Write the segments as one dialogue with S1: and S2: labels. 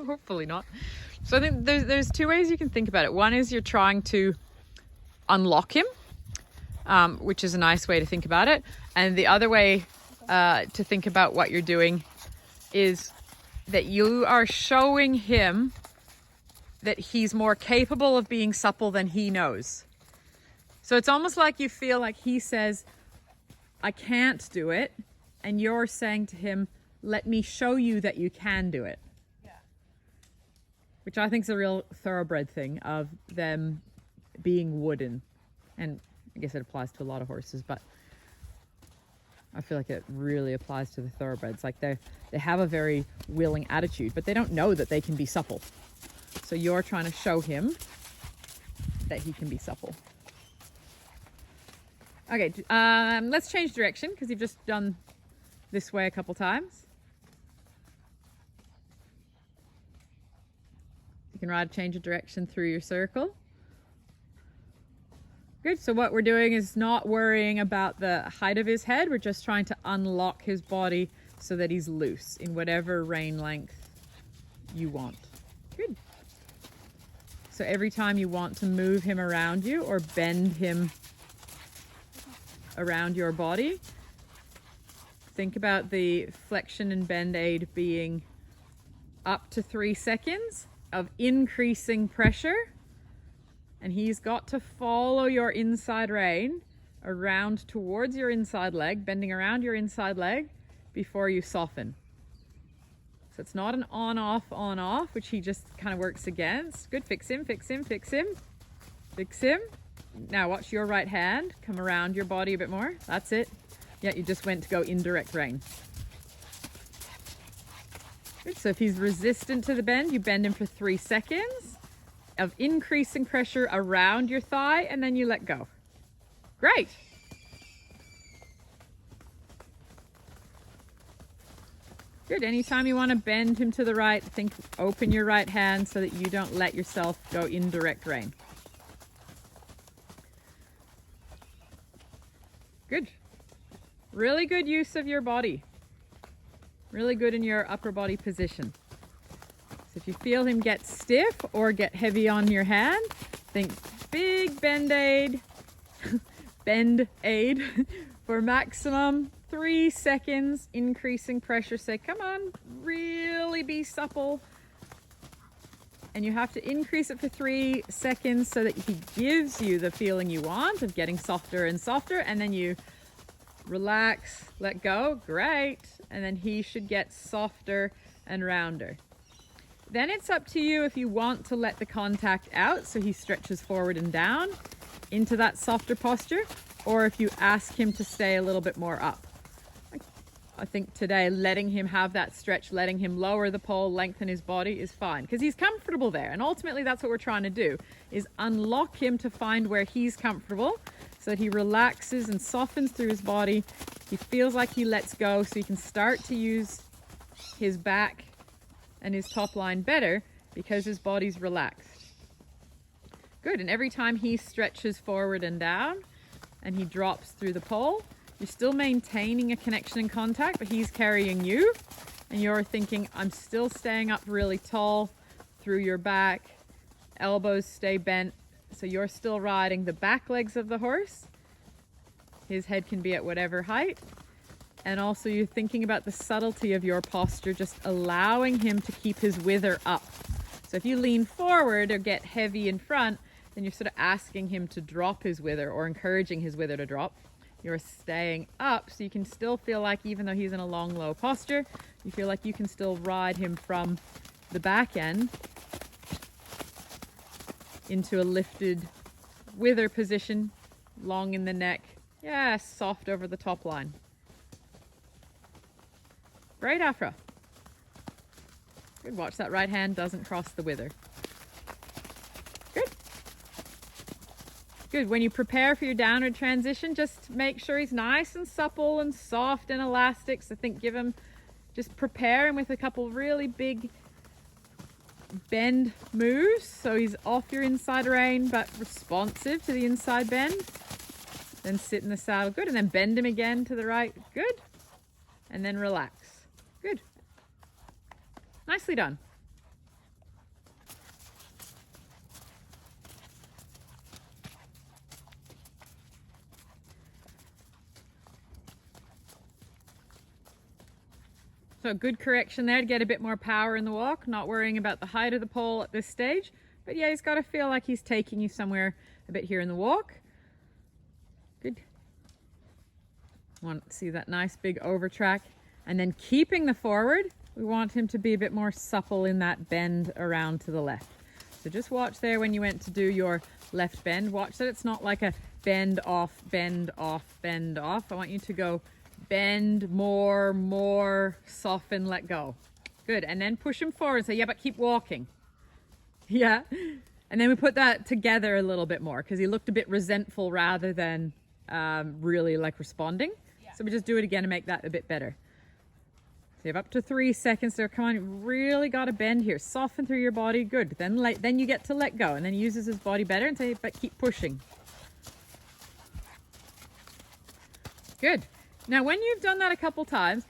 S1: Hopefully not. So I think there's two ways you can think about it. One is you're trying to unlock him, which is a nice way to think about it. And the other way to think about what you're doing is that you are showing him that he's more capable of being supple than he knows. So it's almost like you feel like he says, I can't do it. And you're saying to him, let me show you that you can do it. Yeah. Which I think is a real thoroughbred thing of them being wooden. And I guess it applies to a lot of horses, but I feel like it really applies to the thoroughbreds. Like they have a very willing attitude, but they don't know that they can be supple. So you're trying to show him that he can be supple. Okay, let's change direction because you've just done this way a couple times. You can ride change of direction through your circle. Good, so what we're doing is not worrying about the height of his head. We're just trying to unlock his body so that he's loose in whatever rein length you want. Good. So every time you want to move him around you or bend him around your body, think about the flexion and bend aid being up to 3 seconds of increasing pressure. And he's got to follow your inside rein around towards your inside leg, bending around your inside leg before you soften. So it's not an on-off, which he just kind of works against. Good, fix him, fix him, fix him, fix him. Now watch your right hand come around your body a bit more. That's it. Yeah, you just went to go indirect rein. Good, so if he's resistant to the bend, you bend him for 3 seconds of increasing pressure around your thigh, and then you let go. Great. Good, anytime you want to bend him to the right, open your right hand so that you don't let yourself go indirect rein. Good. Really good use of your body. Really good in your upper body position. So if you feel him get stiff or get heavy on your hand, think big bend aid, bend aid for maximum 3 seconds, increasing pressure. Say, come on, really be supple. And you have to increase it for 3 seconds so that he gives you the feeling you want of getting softer and softer. And then you relax, let go, great. And then he should get softer and rounder. Then it's up to you if you want to let the contact out so he stretches forward and down into that softer posture, or if you ask him to stay a little bit more up. I think today letting him have that stretch, letting him lower the pole, lengthen his body is fine because he's comfortable there. And ultimately that's what we're trying to do, is unlock him to find where he's comfortable so that he relaxes and softens through his body. He feels like he lets go so he can start to use his back and his top line better because his body's relaxed. Good, and every time he stretches forward and down and he drops through the pole, you're still maintaining a connection and contact, but he's carrying you and you're thinking, I'm still staying up really tall through your back, elbows stay bent, so you're still riding the back legs of the horse. His head can be at whatever height. And also you're thinking about the subtlety of your posture, just allowing him to keep his wither up. So if you lean forward or get heavy in front, then you're sort of asking him to drop his wither or encouraging his wither to drop. You're staying up so you can still feel like, even though he's in a long, low posture, you feel like you can still ride him from the back end into a lifted wither position, long in the neck. Yeah, soft over the top line. Great, Aphra. Good, watch that right hand doesn't cross the wither. Good. Good, when you prepare for your downward transition, just make sure he's nice and supple and soft and elastic. So just prepare him with a couple really big bend moves. So he's off your inside rein, but responsive to the inside bend. Then sit in the saddle, good, and then bend him again to the right, good. And then relax. Good. Nicely done. So a good correction there to get a bit more power in the walk, not worrying about the height of the pole at this stage. But yeah, he's got to feel like he's taking you somewhere a bit here in the walk. Good. Want to see that nice big over track. And then keeping the forward, we want him to be a bit more supple in that bend around to the left. So just watch there when you went to do your left bend. Watch that it's not like a bend off, bend off, bend off. I want you to go bend more, soften, let go. Good. And then push him forward and say, yeah, but keep walking. Yeah. And then we put that together a little bit more because he looked a bit resentful rather than really like responding. Yeah. So we just do it again to make that a bit better. So you have up to 3 seconds there. Come on, you really got to bend here. Soften through your body. Good. Then you get to let go. And then he uses his body better and say, but keep pushing. Good. Now, when you've done that a couple times,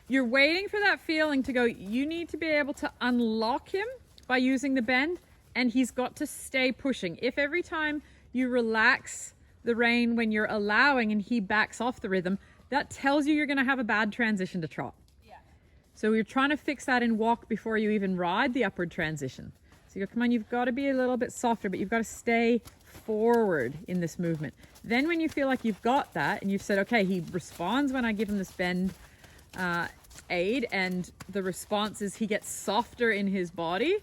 S1: you're waiting for that feeling to go. You need to be able to unlock him by using the bend, and he's got to stay pushing. If every time you relax the rein when you're allowing and he backs off the rhythm, that tells you you're going to have a bad transition to trot. Yeah. So you're trying to fix that in walk before you even ride the upward transition. So you go, come on, you've got to be a little bit softer, but you've got to stay forward in this movement. Then when you feel like you've got that and you've said, okay, he responds when I give him this bend aid, and the response is he gets softer in his body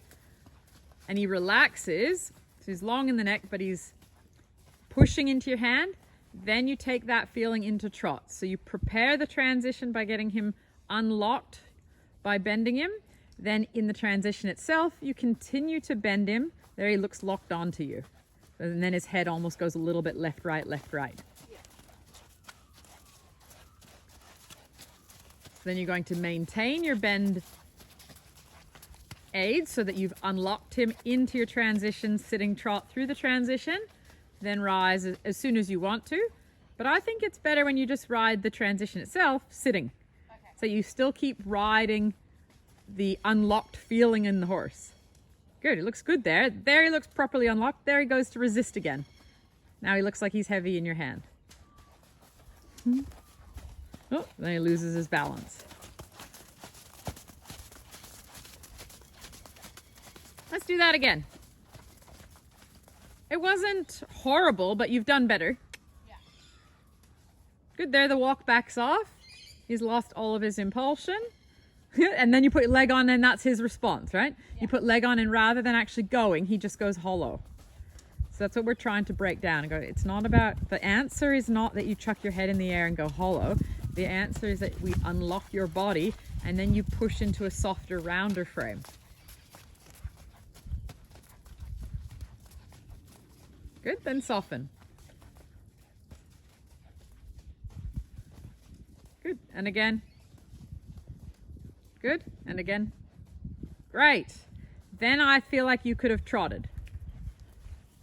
S1: and he relaxes. So he's long in the neck, but he's pushing into your hand. Then you take that feeling into trot. So you prepare the transition by getting him unlocked by bending him. Then in the transition itself, you continue to bend him. There he looks locked onto you. And then his head almost goes a little bit left, right, left, right. Yeah. So then you're going to maintain your bend aid so that you've unlocked him into your transition, sitting trot through the transition, then rise as soon as you want to. But I think it's better when you just ride the transition itself sitting. Okay. So you still keep riding the unlocked feeling in the horse. Good, it looks good there. There he looks properly unlocked. There he goes to resist again. Now he looks like he's heavy in your hand. Oh, then he loses his balance. Let's do that again. It wasn't horrible, but you've done better. Yeah. Good, there the walk backs off. He's lost all of his impulsion. And then you put your leg on and that's his response, right? Yeah. You put leg on and rather than actually going, he just goes hollow. So that's what we're trying to break down and go, it's not about, the answer is not that you chuck your head in the air and go hollow. The answer is that we unlock your body and then you push into a softer, rounder frame. Good, then soften. Good, and again. Good, and again. Great. Then I feel like you could have trotted.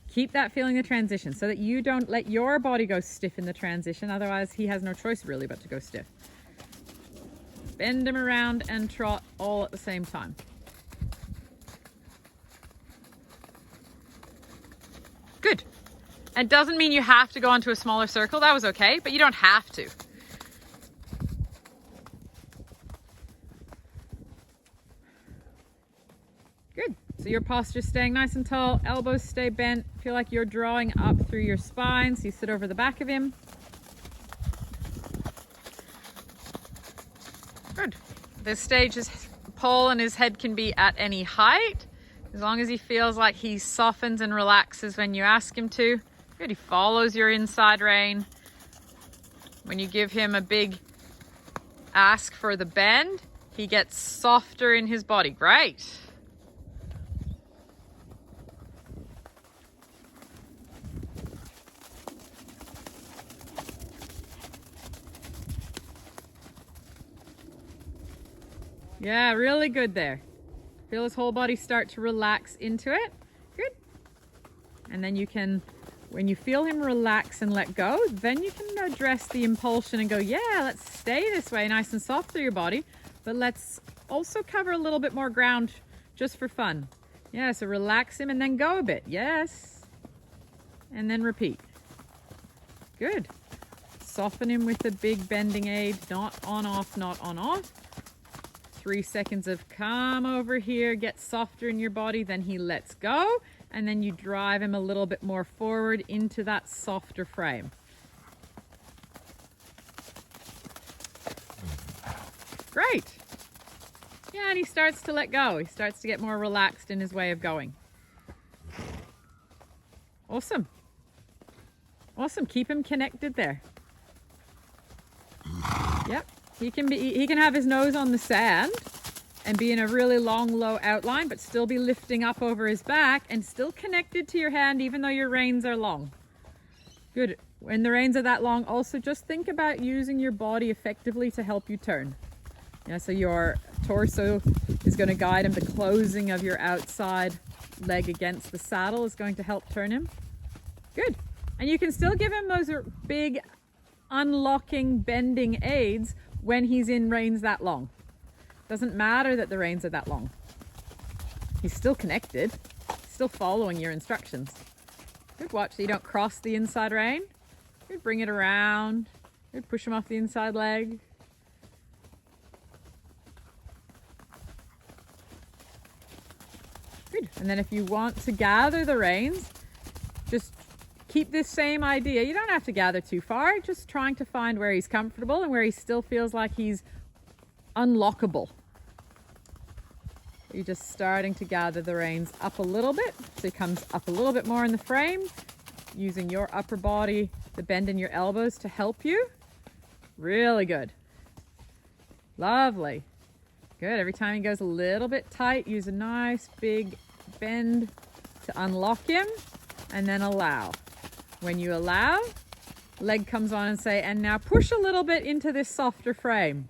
S1: Keep that feeling the transition so that you don't let your body go stiff in the transition. Otherwise, he has no choice really but to go stiff. Bend him around and trot all at the same time. Good. It doesn't mean you have to go onto a smaller circle. That was okay, but you don't have to. Good. So your posture's staying nice and tall, elbows stay bent. Feel like you're drawing up through your spine, so you sit over the back of him. Good. This stage, his pole and his head can be at any height, as long as he feels like he softens and relaxes when you ask him to. Good. He follows your inside rein. When you give him a big ask for the bend, he gets softer in his body. Great. Yeah, really good there. Feel his whole body start to relax into it. Good. And then you can, when you feel him relax and let go, then you can address the impulsion and go, yeah, let's stay this way, nice and soft through your body, but let's also cover a little bit more ground just for fun. Yeah, so relax him and then go a bit. Yes. And then repeat. Good. Soften him with the big bending aid, not on off, not on off. 3 seconds of come over here, get softer in your body, then he lets go, and then you drive him a little bit more forward into that softer frame. Great. Yeah, and he starts to let go. He starts to get more relaxed in his way of going. Awesome. Awesome. Keep him connected there. Yep. He can have his nose on the sand and be in a really long, low outline, but still be lifting up over his back and still connected to your hand, even though your reins are long. Good. When the reins are that long, also just think about using your body effectively to help you turn. Yeah, so your torso is going to guide him. The closing of your outside leg against the saddle is going to help turn him. Good. And you can still give him those big unlocking, bending aids when he's in reins that long. Doesn't matter that the reins are that long. He's still connected, still following your instructions. Good. Watch so you don't cross the inside rein. Good. Bring it around. Good. Push him off the inside leg. Good. And then if you want to gather the reins, just keep this same idea. You don't have to gather too far, just trying to find where he's comfortable and where he still feels like he's unlockable. You're just starting to gather the reins up a little bit, so he comes up a little bit more in the frame, using your upper body, the bend in your elbows to help you. Really good. Lovely. Good. Every time he goes a little bit tight, use a nice big bend to unlock him, and then allow. When you allow, leg comes on and say, and now push a little bit into this softer frame.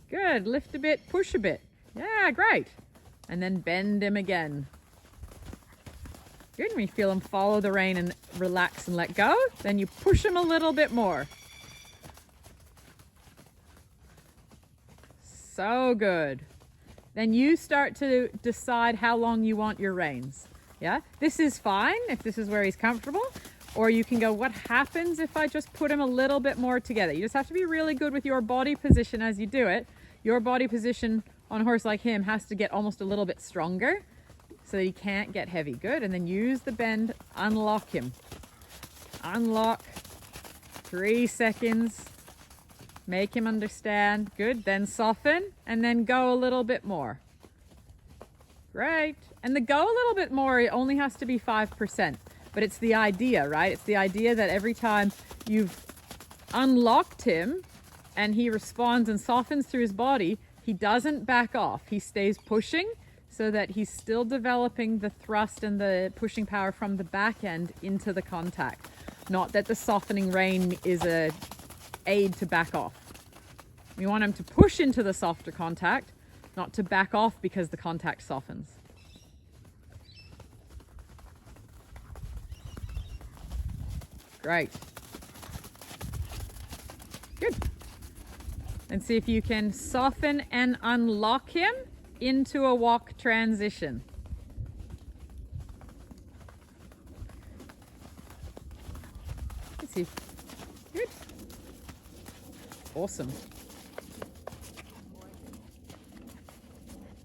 S1: Good. Lift a bit, push a bit. Yeah, great. And then bend him again. Good. When you feel him follow the rein and relax and let go, then you push him a little bit more. So good. Then you start to decide how long you want your reins. Yeah, this is fine if this is where he's comfortable. Or you can go, what happens if I just put him a little bit more together? You just have to be really good with your body position as you do it. Your body position on a horse like him has to get almost a little bit stronger so that he can't get heavy. Good. And then use the bend, unlock him. Unlock. 3 seconds. Make him understand. Good. Then soften and then go a little bit more. Great. And the go a little bit more, it only has to be 5%. But it's the idea, right? It's the idea that every time you've unlocked him and he responds and softens through his body, he doesn't back off. He stays pushing so that he's still developing the thrust and the pushing power from the back end into the contact. Not that the softening rein is a aid to back off. We want him to push into the softer contact, not to back off because the contact softens. Great. Good. And see if you can soften and unlock him into a walk transition. Let's see. Good. Awesome.